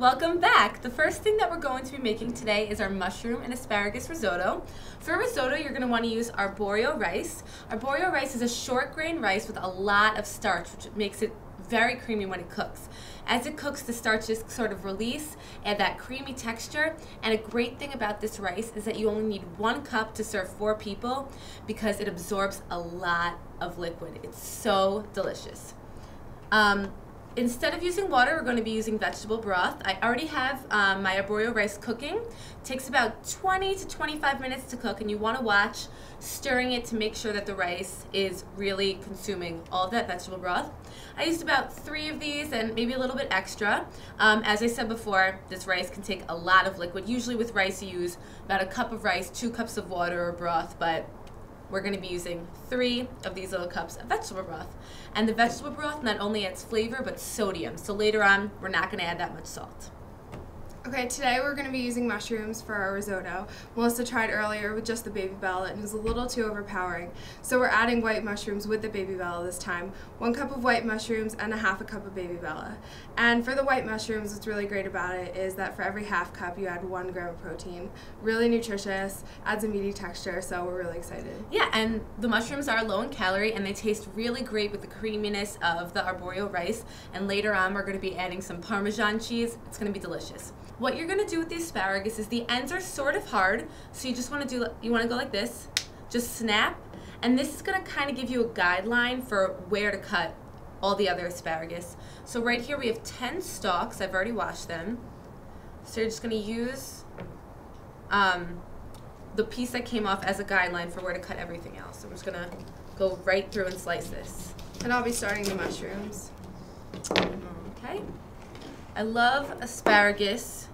Welcome back. The first thing that we're going to be making today is our mushroom and asparagus risotto. For risotto, you're going to want to use arborio rice. Arborio rice is a short grain rice with a lot of starch, which makes it very creamy when it cooks. As it cooks, the starches sort of release, add that creamy texture, and a great thing about this rice is that you only need 1 cup to serve 4 people because it absorbs a lot of liquid. It's so delicious. Instead of using water, we're going to be using vegetable broth. I already have my arborio rice cooking. It takes about 20 to 25 minutes to cook, and you want to watch stirring it to make sure that the rice is really consuming all of that vegetable broth. I used about 3 of these and maybe a little bit extra. As I said before, this rice can take a lot of liquid. Usually with rice you use about 1 cup of rice, 2 cups of water or broth, but we're going to be using 3 of these little cups of vegetable broth. And the vegetable broth not only adds flavor, but sodium. So later on, we're not going to add that much salt. Okay, today we're going to be using mushrooms for our risotto. Melissa tried earlier with just the baby bella and it was a little too overpowering. So we're adding white mushrooms with the baby bella this time. 1 cup of white mushrooms and 1/2 cup of baby bella. And for the white mushrooms, what's really great about it is that for every 1/2 cup you add 1 gram of protein. Really nutritious, adds a meaty texture, so we're really excited. Yeah, and the mushrooms are low in calorie and they taste really great with the creaminess of the arborio rice. And later on we're going to be adding some Parmesan cheese. It's going to be delicious. What you're going to do with the asparagus is the ends are sort of hard, so you just want to go like this, just snap, and this is going to kind of give you a guideline for where to cut all the other asparagus. So right here we have 10 stalks. I've already washed them. So you're just going to use the piece that came off as a guideline for where to cut everything else. So I'm just going to go right through and slice this. And I'll be starting the mushrooms. Okay. I love asparagus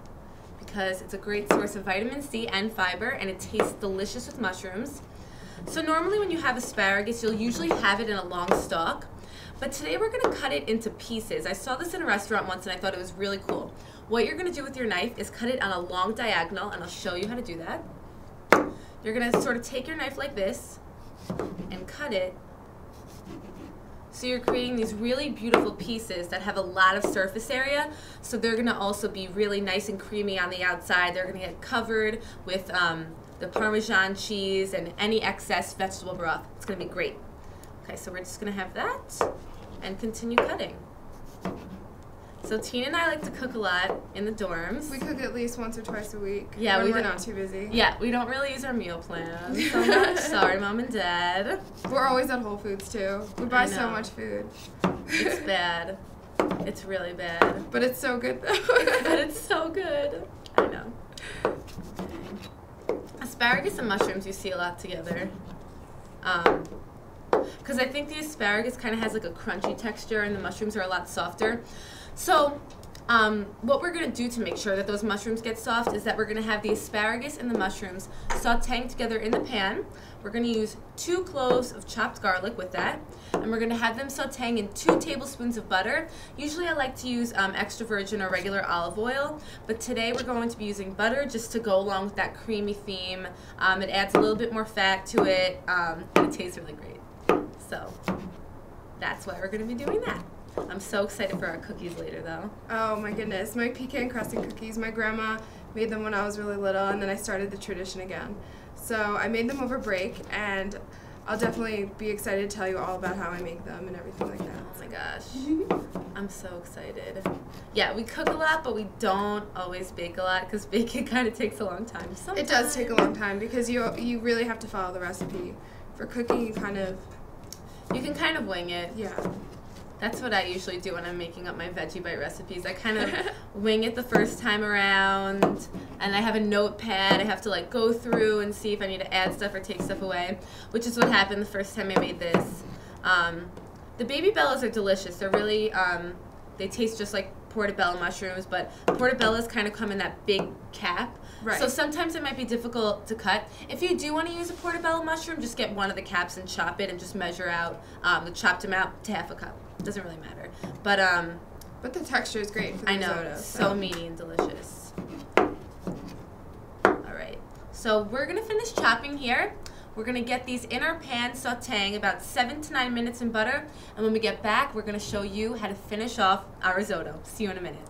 because it's a great source of vitamin C and fiber, and it tastes delicious with mushrooms. So normally when you have asparagus, you'll usually have it in a long stalk, but today we're going to cut it into pieces. I saw this in a restaurant once and I thought it was really cool. What you're going to do with your knife is cut it on a long diagonal, and I'll show you how to do that. You're going to sort of take your knife like this and cut it. So you're creating these really beautiful pieces that have a lot of surface area. So they're going to also be really nice and creamy on the outside. They're going to get covered with the Parmesan cheese and any excess vegetable broth. It's going to be great. Okay, so we're just going to have that and continue cutting. So Tina and I like to cook a lot in the dorms. We cook at least once or twice a week when we're not too busy. Yeah, we don't really use our meal plan so much. Sorry, Mom and Dad. We're always at Whole Foods too. We buy so much food. It's bad. It's really bad. But it's so good though. But it's so good. I know. Asparagus and mushrooms you see a lot together. Because I think the asparagus kind of has like a crunchy texture and the mushrooms are a lot softer. So what we're going to do to make sure that those mushrooms get soft is that we're going to have the asparagus and the mushrooms sauteing together in the pan. We're going to use 2 cloves of chopped garlic with that, and we're going to have them sauteing in 2 tablespoons of butter. Usually I like to use extra virgin or regular olive oil, but today we're going to be using butter just to go along with that creamy theme. It adds a little bit more fat to it, and it tastes really great. So that's why we're going to be doing that. I'm so excited for our cookies later though. Oh my goodness, my Pecan Crescent cookies, my grandma made them when I was really little, and then I started the tradition again. So I made them over break, and I'll definitely be excited to tell you all about how I make them and everything like that. Oh my gosh, I'm so excited. Yeah, we cook a lot, but we don't always bake a lot because baking kind of takes a long time. It does take a long time because you really have to follow the recipe. For cooking, you can kind of wing it. Yeah. That's what I usually do when I'm making up my Veggie Bite recipes. I kind of wing it the first time around, and I have a notepad. I have to like go through and see if I need to add stuff or take stuff away, which is what happened the first time I made this. The baby bellas are delicious. They're really, they taste just like portobello mushrooms, but portobellos kind of come in that big cap. Right. So sometimes it might be difficult to cut. If you do want to use a portobello mushroom, just get 1 of the caps and chop it and just measure out the chopped amount to 1/2 cup. Doesn't really matter. But the texture is great for the risotto. I know, so meaty and delicious. Alright, so we're going to finish chopping here. We're going to get these in our pan sauteing about 7 to 9 minutes in butter, and when we get back, we're going to show you how to finish off our risotto. See you in a minute.